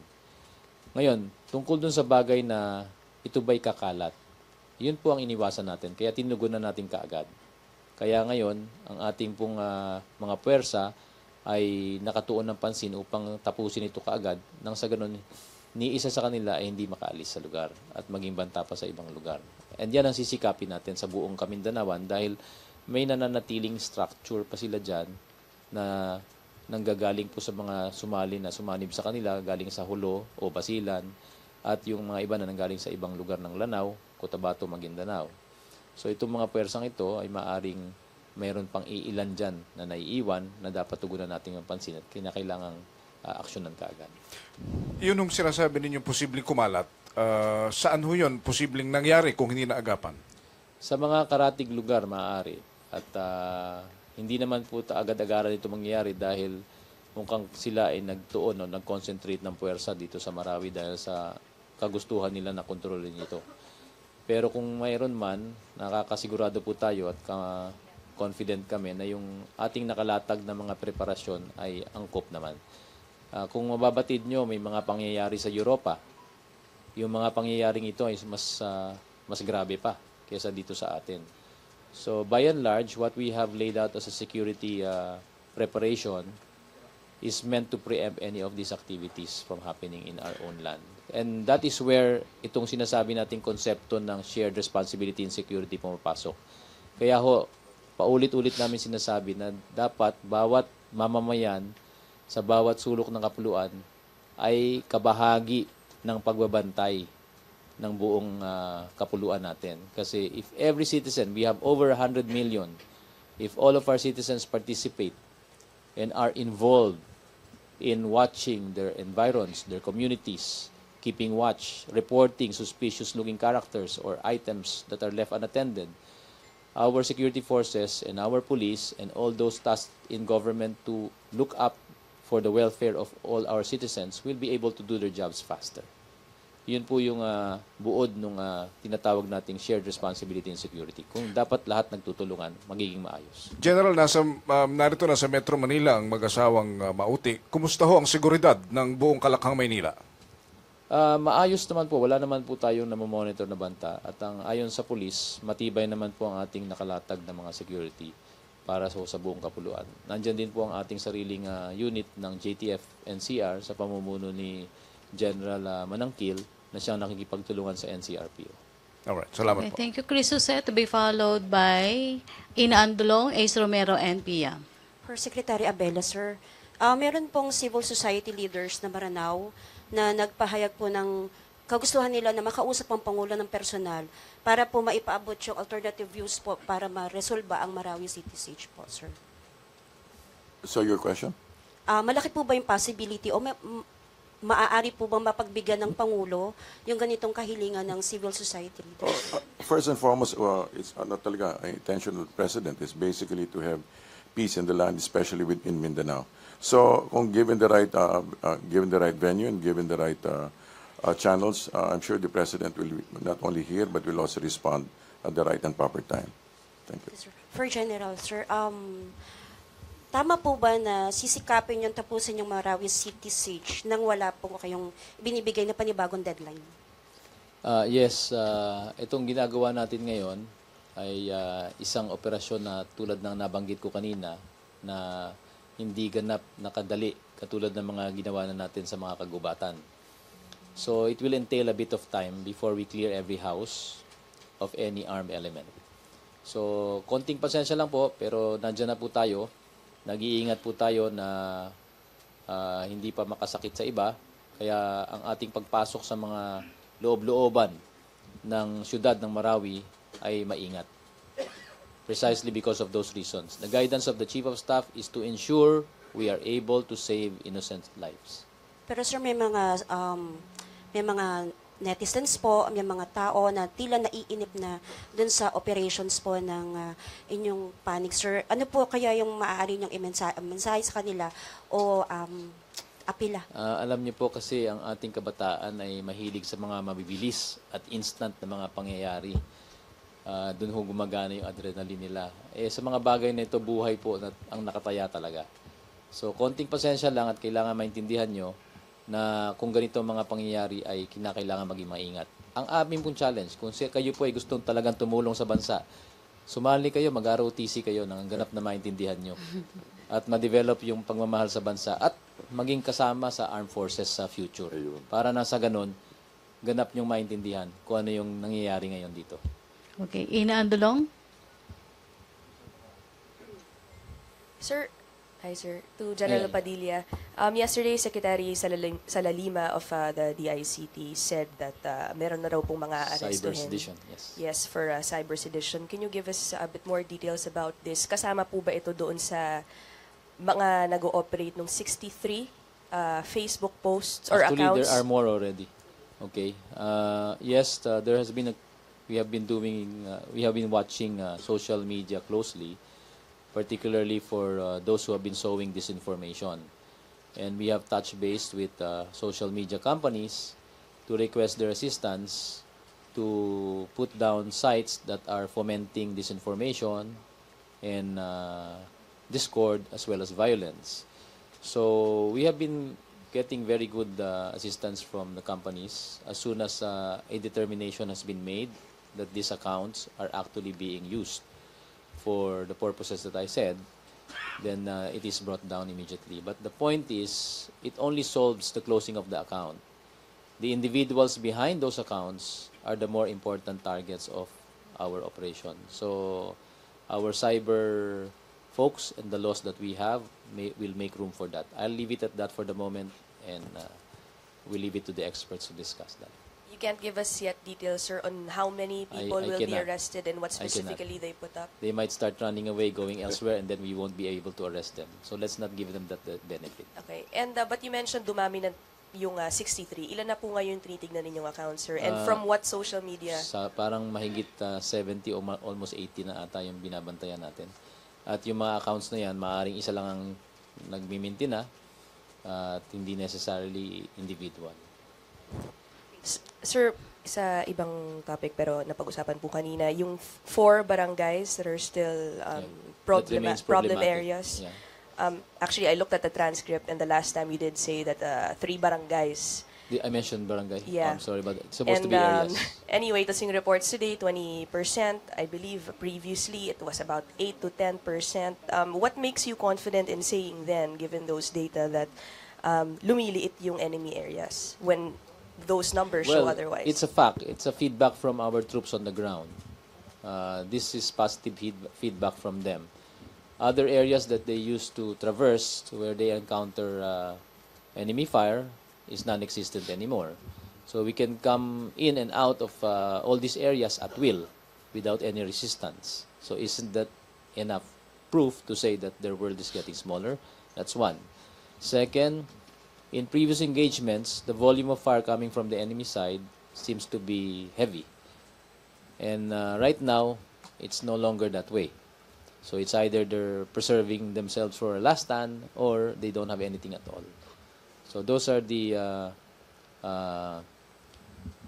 Ngayon, tungkol dun sa bagay na ito ba'y kakalat, yun po ang iniwasan natin. Kaya tinugunan natin kaagad. Kaya ngayon, ang ating pong mga puwersa ay nakatuon ng pansin upang tapusin ito kaagad nang sa ganun, ni isa sa kanila ay hindi makaalis sa lugar at maging banta pa sa ibang lugar. And yan ang sisikapin natin sa buong Kamindanawan dahil may nananatiling structure pa sila dyan na nanggagaling po sa mga sumanib sa kanila, galing sa Hulo o Basilan, at yung mga iba na nanggaling sa ibang lugar ng Lanao, Cotabato, Maguindanao. So itong mga puwersang ito ay maaring mayroon pang iilan dyan na naiiwan na dapat tugunan natin ang pansin at kinakailangang aksyonan kaagad. Yun yung sinasabi ninyo posibleng kumalat. Saan ho yun posibleng nangyari kung hindi naagapan? Sa mga karatig lugar maaari at hindi naman po agad-agaran ito mangyayari dahil mukhang sila ay nagtuon o nag-concentrate ng puwersa dito sa Marawi dahil sa kagustuhan nila na kontrolin ito. Pero kung mayroon man, nakakasigurado po tayo at confident kami na yung ating nakalatag na mga preparasyon ay angkop naman. Kung mababatid nyo, may mga pangyayari sa Europa. Yung mga pangyayaring ito ay mas grabe pa kaysa dito sa atin. So by and large, what we have laid out as a security preparation is meant to preempt any of these activities from happening in our own land. And that is where itong sinasabi nating konsepto ng shared responsibility in security pumapasok. Kaya ho, paulit-ulit namin sinasabi na dapat bawat mamamayan sa bawat sulok ng kapuluan ay kabahagi ng pagbabantay ng buong kapuluan natin. Kasi if every citizen, we have over 100 million, if all of our citizens participate and are involved in watching their environs, their communities, keeping watch, reporting suspicious-looking characters or items that are left unattended, our security forces and our police and all those tasked in government to look up for the welfare of all our citizens will be able to do their jobs faster. Yun po yung buod ng tinatawag nating shared responsibility in security. Kung dapat lahat nagtutulungan, magiging maayos. General, narito na sa Metro Manila ang mag-asawang Mauti. Kumusta ho ang seguridad ng buong Kalakhang, Maynila? Maayos naman po. Wala naman po tayong namomonitor na banta. At ayon sa pulis, matibay naman po ang ating nakalatag na mga security para sa buong kapuluan. Nandyan din po ang ating sariling unit ng JTF NCR sa pamumuno ni General Manangkil na siyang nakikipagtulungan sa NCRPO. Alright, salamat Okay, po. thank you, Chris Jose. To be followed by Ina Andulong, Ace Romero, and Pia. For Secretary Abella, sir, meron pong civil society leaders na Maranao na nagpahayag po ng kagustuhan nila na makausap ang Pangulo ng personal para po maipaabot yung alternative views po para ma-resolba ang Marawi City siege po, sir. So your question? Malaki po ba yung possibility o maaari po bang mapagbigyan ng Pangulo yung ganitong kahilingan ng civil society leaders? First and foremost, it's not talaga ang intention of the President is basically to have peace in the land, especially within Mindanao. So, kung given the right venue and given the right channels, I'm sure the President will not only hear but will also respond at the right and proper time. Thank you. Yes, sir. For General, sir, tama po ba na sisikapin yung tapusin yung Marawi City Siege nang wala po kayong binibigay na panibagong deadline? Yes, itong ginagawa natin ngayon ay isang operasyon na tulad ng nabanggit ko kanina na hindi ganap nakadali katulad ng mga ginawa na natin sa mga kagubatan. So it will entail a bit of time before we clear every house of any armed element. So konting pasensya lang po pero nandiyan na po tayo. Nag-iingat po tayo na hindi pa makasakit sa iba. Kaya ang ating pagpasok sa mga loob-looban ng syudad ng Marawi ay maingat. Precisely because of those reasons. The guidance of the Chief of Staff is to ensure we are able to save innocent lives. Pero sir, may mga netizens po, may mga tao na tila naiinip na dun sa operations po ng inyong panic, sir. Ano po kaya yung maaari niyong mensahe sa kanila o apila? Alam niyo po kasi ang ating kabataan ay mahilig sa mga mabibilis at instant na mga pangyayari. Doon ho gumagana yung adrenaline nila. Sa mga bagay na ito, buhay po ang nakataya talaga. So, konting pasensya lang at kailangan maintindihan nyo na kung ganito ang mga pangyayari ay kinakailangan maging maingat. Ang aming pong challenge, kung kayo po ay gustong talagang tumulong sa bansa, sumali kayo, mag-ROTC kayo nang ganap na maintindihan nyo. At ma-develop yung pagmamahal sa bansa at maging kasama sa armed forces sa future. Para na sa ganun, ganap nyong maintindihan kung ano yung nangyayari ngayon dito. Okay. Ina Andulong? Sir, hi sir. To General Padilla. Yesterday, Secretary Salalima of the DICT said that meron na raw pong mga Cyber arestuhin. sedition, yes. Yes, for cyber sedition. Can you give us a bit more details about this? Kasama po ba ito doon sa mga nag-ooperate ng 63 Facebook posts or Actually, accounts? there are more already. Okay. Yes, there has been we have been watching social media closely, particularly for those who have been sowing disinformation. And we have touched base with social media companies to request their assistance to put down sites that are fomenting disinformation and discord as well as violence. So we have been getting very good assistance from the companies as soon as a determination has been made that these accounts are actually being used for the purposes that I said, then it is brought down immediately. But the point is, it only solves the closing of the account. The individuals behind those accounts are the more important targets of our operation. So our cyber folks and the laws that we have will make room for that. I'll leave it at that for the moment, and we'll leave it to the experts to discuss that. You can't give us yet details, sir, on how many people I will be cannot. arrested and what specifically they put up? They might start running away, going elsewhere, and then we won't be able to arrest them. So let's not give them that benefit. Okay. And but you mentioned dumami na yung 63. Ilan na po ngayon tinitignan ninyong accounts, sir? And from what social media? Parang mahigit 70 o almost 80 na ata yung binabantayan natin. At yung mga accounts na yan, maaaring isa lang ang nagmiminti na at hindi necessarily individual. Sir, sa ibang topic pero napag-usapan po kanina, yung 4 barangays that are still problem areas. Yeah. Actually, I looked at the transcript and the last time you did say that 3 barangays. I mentioned barangay. Yeah. I'm sorry, but it's supposed to be areas. Anyway, tasing reports today, 20%. I believe previously it was about 8 to 10%. What makes you confident in saying then, given those data, that lumiliit yung enemy areas when those numbers show otherwise? It's a fact. It's a feedback from our troops on the ground. This is positive feedback from them. Other areas that they used to traverse where they encounter enemy fire is non-existent anymore. So we can come in and out of all these areas at will without any resistance. So isn't that enough proof to say that their world is getting smaller? That's one. Second, In previous engagements, the volume of fire coming from the enemy side seems to be heavy. And right now, it's no longer that way. So it's either they're preserving themselves for a last stand or they don't have anything at all. So those are the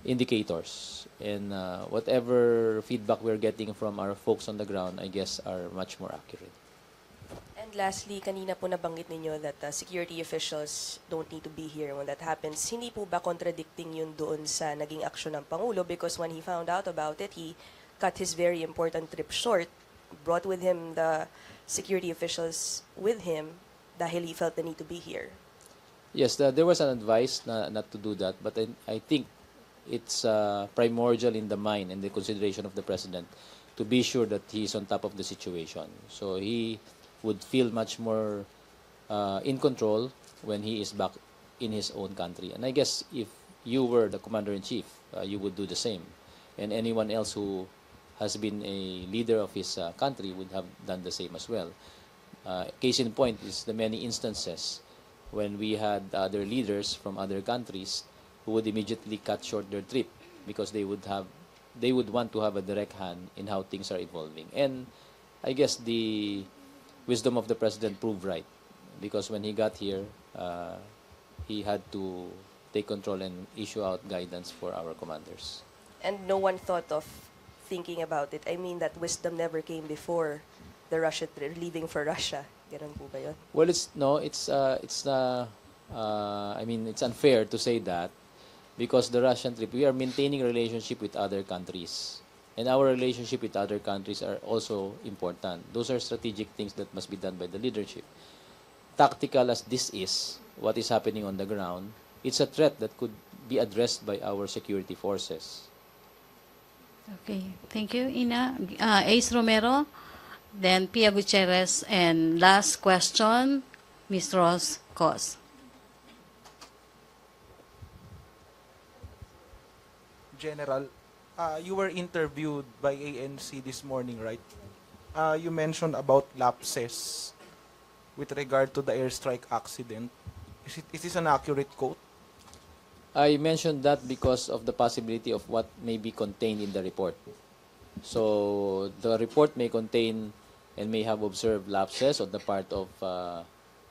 indicators. And whatever feedback we're getting from our folks on the ground, I guess, are much more accurate. And lastly, kanina po nabanggit ninyo that security officials don't need to be here when that happens. Hindi po ba contradicting yun doon sa naging aksyon ng Pangulo? Because when he found out about it, he cut his very important trip short, brought with him the security officials with him dahil he felt the need to be here. Yes, there was an advice not to do that, but I think it's primordial in the mind and the consideration of the President to be sure that he is on top of the situation. So he would feel much more in control when he is back in his own country. And I guess if you were the Commander-in-Chief, you would do the same. And anyone else who has been a leader of his country would have done the same as well. Case in point is the many instances when we had other leaders from other countries who would immediately cut short their trip because they would want to have a direct hand in how things are evolving. And I guess the wisdom of the President proved right, because when he got here, he had to take control and issue out guidance for our commanders. And no one thought of thinking about it. I mean, that wisdom never came before the Russia trip, leaving for Russia. Ganun po ba yun? Well, it's unfair to say that, because the Russian trip, we are maintaining a relationship with other countries. And our relationship with other countries are also important. Those are strategic things that must be done by the leadership. Tactical as this is, what is happening on the ground, it's a threat that could be addressed by our security forces. Okay, thank you, Ina. Ace Romero, then Pia Gutierrez, and last question, Ms. Ross Cos. General, you were interviewed by ANC this morning, right? You mentioned about lapses with regard to the airstrike accident. Is this an accurate quote? I mentioned that because of the possibility of what may be contained in the report. So the report may contain and may have observed lapses on the part of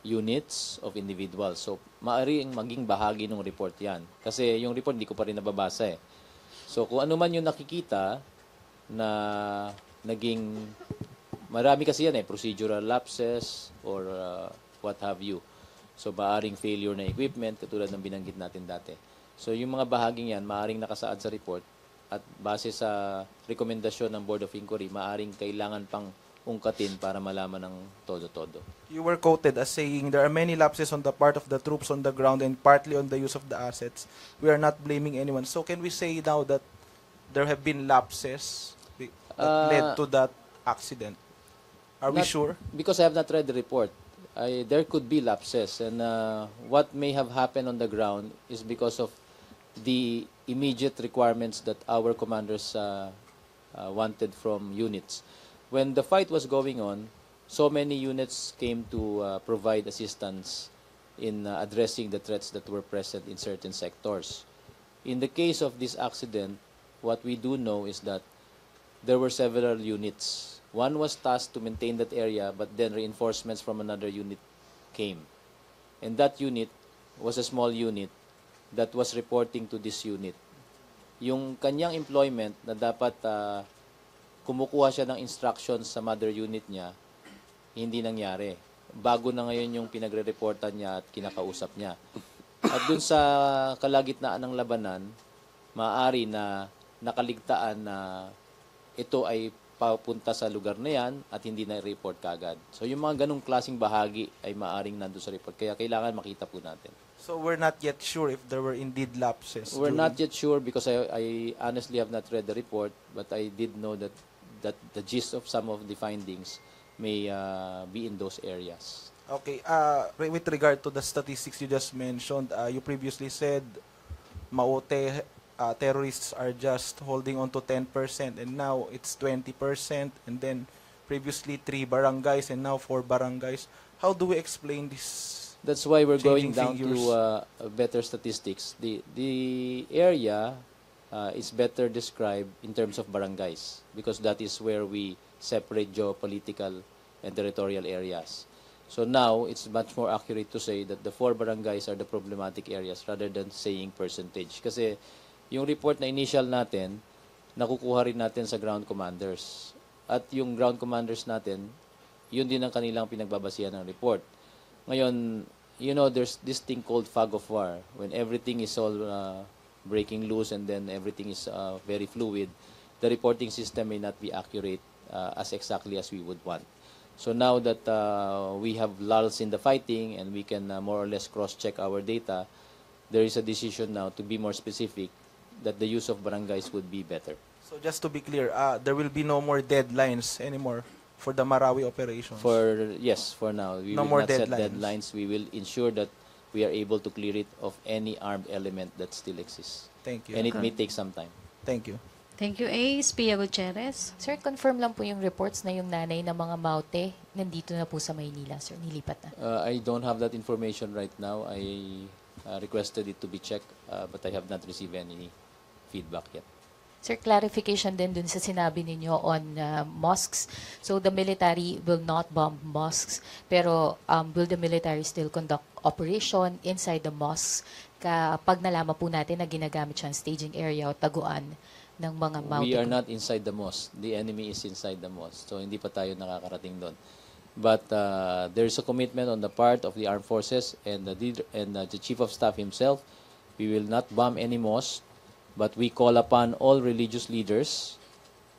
units of individuals. So maaaring maging bahagi ng report yan. Kasi yung report hindi ko pa rin nababasa eh. So kung ano man yung nakikita na naging, marami kasi yan eh, procedural lapses or what have you. So maaaring failure na equipment, katulad ng binanggit natin dati. So yung mga bahaging yan, maaaring nakasaad sa report at base sa rekomendasyon ng Board of Inquiry, maaaring kailangan pang ungkatin para malaman ng todo-todo. You were quoted as saying there are many lapses on the part of the troops on the ground and partly on the use of the assets. We are not blaming anyone. So can we say now that there have been lapses that led to that accident? Are we sure? Because I have not read the report. There could be lapses, and what may have happened on the ground is because of the immediate requirements that our commanders wanted from units. When the fight was going on, so many units came to provide assistance in addressing the threats that were present in certain sectors. In the case of this accident, what we do know is that there were several units. One was tasked to maintain that area, but then reinforcements from another unit came. And that unit was a small unit that was reporting to this unit. Yung kanyang employment na dapat kumukuha siya ng instructions sa mother unit niya, hindi nangyari. Bago na ngayon yung pinagre-reportan niya at kinakausap niya. At dun sa kalagitnaan ng labanan, maaari na nakaligtaan na ito ay papunta sa lugar na yan at hindi na-report kaagad. So yung mga ganong klaseng bahagi ay maaring nandun sa report. Kaya kailangan makita po natin. So we're not yet sure if there were indeed lapses. We're not yet sure because I honestly have not read the report, but I did know that the gist of some of the findings may be in those areas. Okay. With regard to the statistics you just mentioned, you previously said Maote terrorists are just holding on to 10%, and now it's 20%, and then previously 3 barangays and now 4 barangays. How do we explain this That's why we're going Changing down figures. to better statistics. The area is better described in terms of barangays because that is where we separate geopolitical and territorial areas. So now it's much more accurate to say that the 4 barangays are the problematic areas rather than saying percentage. Kasi yung report na initial natin, nakukuha rin natin sa ground commanders. At yung ground commanders natin, yun din ang kanilang pinagbabasihan ng report. Ngayon, you know, there's this thing called fog of war. When everything is all breaking loose and then everything is very fluid, the reporting system may not be accurate as exactly as we would want. So now that we have lulls in the fighting and we can more or less cross-check our data, there is a decision now to be more specific that the use of barangays would be better. So just to be clear, there will be no more deadlines anymore for the Marawi operations. Yes, for now. We No will more not set deadlines. deadlines. We will ensure that we are able to clear it of any armed element that still exists. Thank you. And it may take some time. Thank you. Thank you, Ace. Pia Gutierrez. Sir, confirm lang po yung reports na yung nanay ng mga Maute nandito na po sa Maynila, sir. Nilipat na. I don't have that information right now. I requested it to be checked, but I have not received any feedback yet. Sir, clarification din dun sa sinabi ninyo on mosques. So the military will not bomb mosques, pero will the military still conduct operation inside the mosques kapag nalaman po natin na ginagamit siyang staging area o taguan ng mga Maute? We are not inside the mosque. The enemy is inside the mosque. So hindi pa tayo nakakarating doon. But there is a commitment on the part of the armed forces and the chief of staff himself. We will not bomb any mosque, but we call upon all religious leaders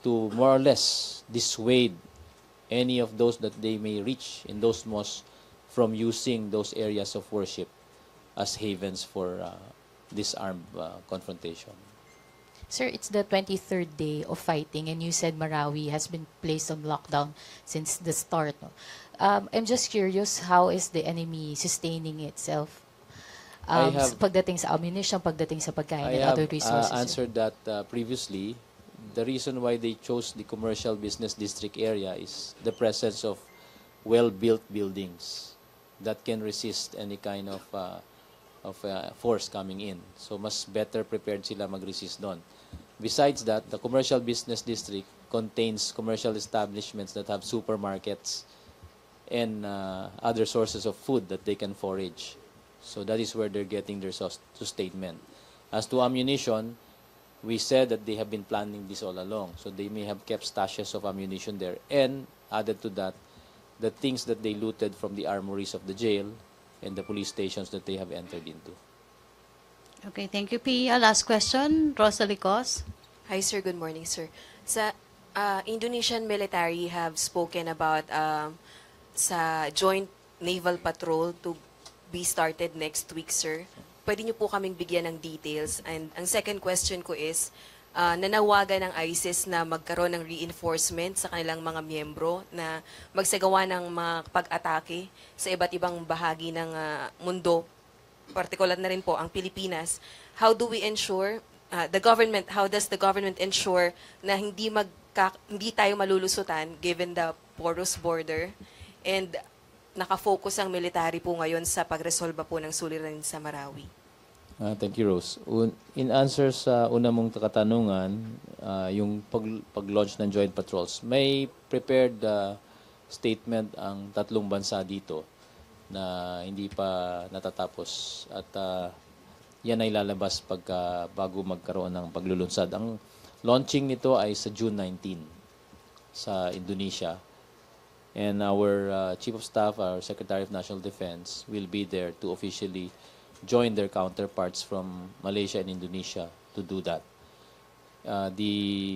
to more or less dissuade any of those that they may reach in those mosques from using those areas of worship as havens for this armed confrontation. Sir, it's the 23rd day of fighting and you said Marawi has been placed on lockdown since the start. No? I'm just curious, how is the enemy sustaining itself? Pagdating sa ammunition, pagdating sa pagkain and other resources. I have answered that previously. The reason why they chose the commercial business district area is the presence of well-built buildings that can resist any kind of force coming in. So mas better prepared sila mag-resist doon. Besides that, the commercial business district contains commercial establishments that have supermarkets and other sources of food that they can forage. So that is where they're getting their sustainment. As to ammunition, we said that they have been planning this all along. So they may have kept stashes of ammunition there. And added to that, the things that they looted from the armories of the jail and the police stations that they have entered into. Okay, thank you, Pia. Last question, Rosalie Cos. Hi, sir. Good morning, sir. Sa Indonesian military have spoken about sa joint naval patrol to be started next week, sir. Pwede niyo po kaming bigyan ng details. And ang second question ko is, nanawagan ng ISIS na magkaroon ng reinforcement sa kanilang mga miyembro na magsagawa ng mga pag-atake sa iba't ibang bahagi ng mundo, partikular na rin po ang Pilipinas. How do we ensure, how does the government ensure na hindi tayo malulusutan given the porous border and nakafocus ang military po ngayon sa pagresolba po ng suliranin sa Marawi? Thank you, Rose. In answer sa una mong katanungan, yung pag-launch ng joint patrols, may prepared statement ang tatlong bansa dito na hindi pa natatapos at yan ay lalabas bago magkaroon ng paglulunsad. Ang launching nito ay sa June 19 sa Indonesia. And our Chief of Staff, our Secretary of National Defense, will be there to officially join their counterparts from Malaysia and Indonesia to do that. The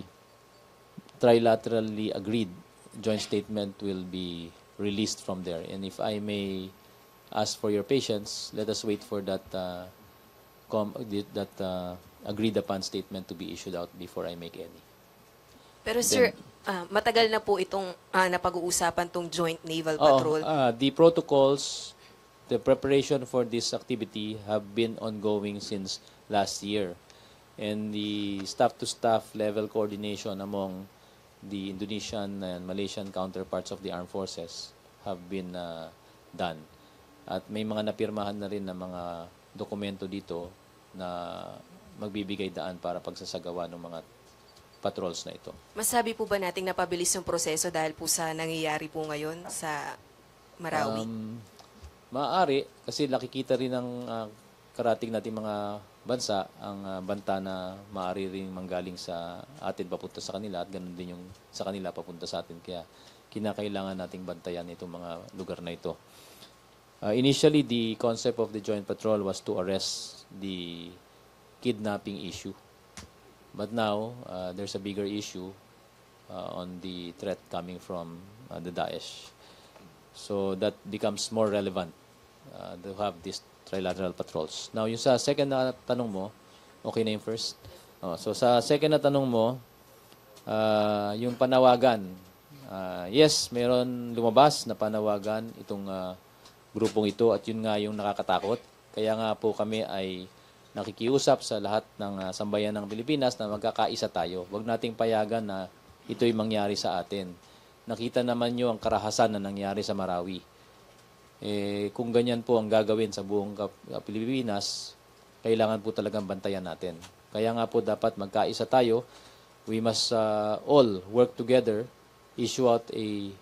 trilaterally agreed joint statement will be released from there. And if I may ask for your patience, let us wait for that agreed upon statement to be issued out before I make any. Pero sir, matagal na po itong napag-uusapan tong joint naval patrol. The protocols, the preparation for this activity have been ongoing since last year. And the staff-to-staff level coordination among the Indonesian and Malaysian counterparts of the armed forces have been done. At may mga napirmahan na rin na mga dokumento dito na magbibigay daan para pagsasagawa ng mga patrols na ito. Masabi po ba nating napabilis yung proseso dahil po sa nangyayari po ngayon sa Marawi? Maaari, kasi nakikita rin ng karating nating mga bansa ang banta na maaari rin manggaling sa atin papunta sa kanila at ganun din yung sa kanila papunta sa atin. Kaya kinakailangan nating bantayan itong mga lugar na ito. Initially, the concept of the joint patrol was to arrest the kidnapping issue. But now, there's a bigger issue on the threat coming from the Daesh. So that becomes more relevant to have these trilateral patrols. Now, yung sa second na tanong mo, okay na yung first? So sa second na tanong mo, yung panawagan, yes, meron lumabas na panawagan itong grupong ito at yun nga yung nakakatakot. Kaya nga po kami ay nakikiusap sa lahat ng sambayan ng Pilipinas na magkakaisa tayo. Huwag nating payagan na ito'y mangyari sa atin. Nakita naman nyo ang karahasan na nangyari sa Marawi. Kung ganyan po ang gagawin sa buong Pilipinas, kailangan po talagang bantayan natin. Kaya nga po dapat magkaisa tayo. We must all work together, issue out a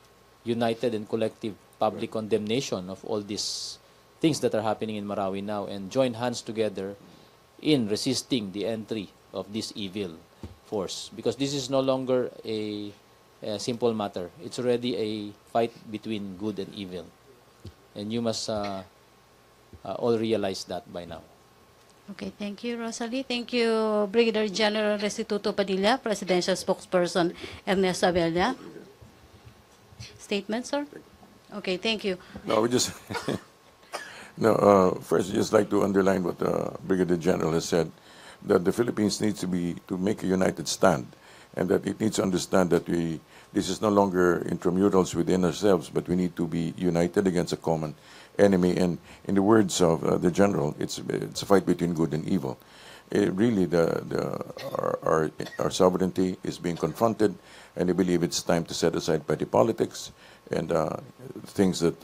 united and collective public condemnation of all these things that are happening in Marawi now and join hands together in resisting the entry of this evil force. Because this is no longer a simple matter. It's already a fight between good and evil. And you must all realize that by now. Okay, thank you, Rosalie. Thank you, Brigadier General Restituto Padilla, Presidential Spokesperson Ernesto Abella. Statement, sir? Okay, thank you. No, we just first, just like to underline what the Brigadier General has said, that the Philippines needs to make a united stand, and that it needs to understand that this is no longer intramurals within ourselves, but we need to be united against a common enemy. And in the words of the General, it's a fight between good and evil. Really, our sovereignty is being confronted, and I believe it's time to set aside petty politics and things that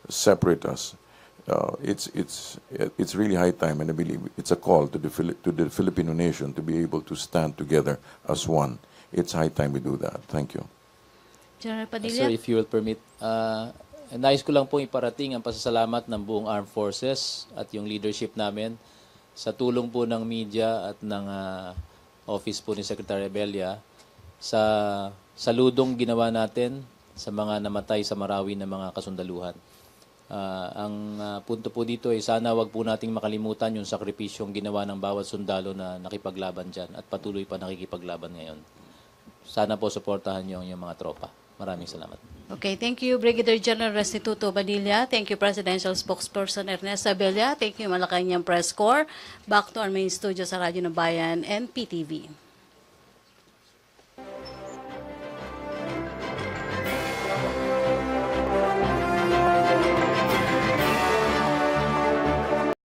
separate us. It's really high time, and I believe it's a call to the Filipino nation to be able to stand together as one. It's high time we do that. Thank you. General Padilla? Sir, if you will permit, nais ko lang pong iparating ang pasasalamat ng buong Armed Forces at yung leadership namin sa tulong po ng media at ng office po ni Secretary Abella sa saludong ginawa natin sa mga namatay sa Marawi na mga kasundaluhan. Ang punto po dito ay sana wag po nating makalimutan yung sakripisyong ginawa ng bawat sundalo na nakipaglaban dyan at patuloy pa nakikipaglaban ngayon. Sana po suportahan niyo ang mga tropa. Maraming salamat. Okay, thank you, Brigadier General Restituto Padilla. Thank you, Presidential Spokesperson Ernesto Abella. Thank you, Malacañang Press Corps. Back to our main studio sa Radyo ng Bayan and PTV.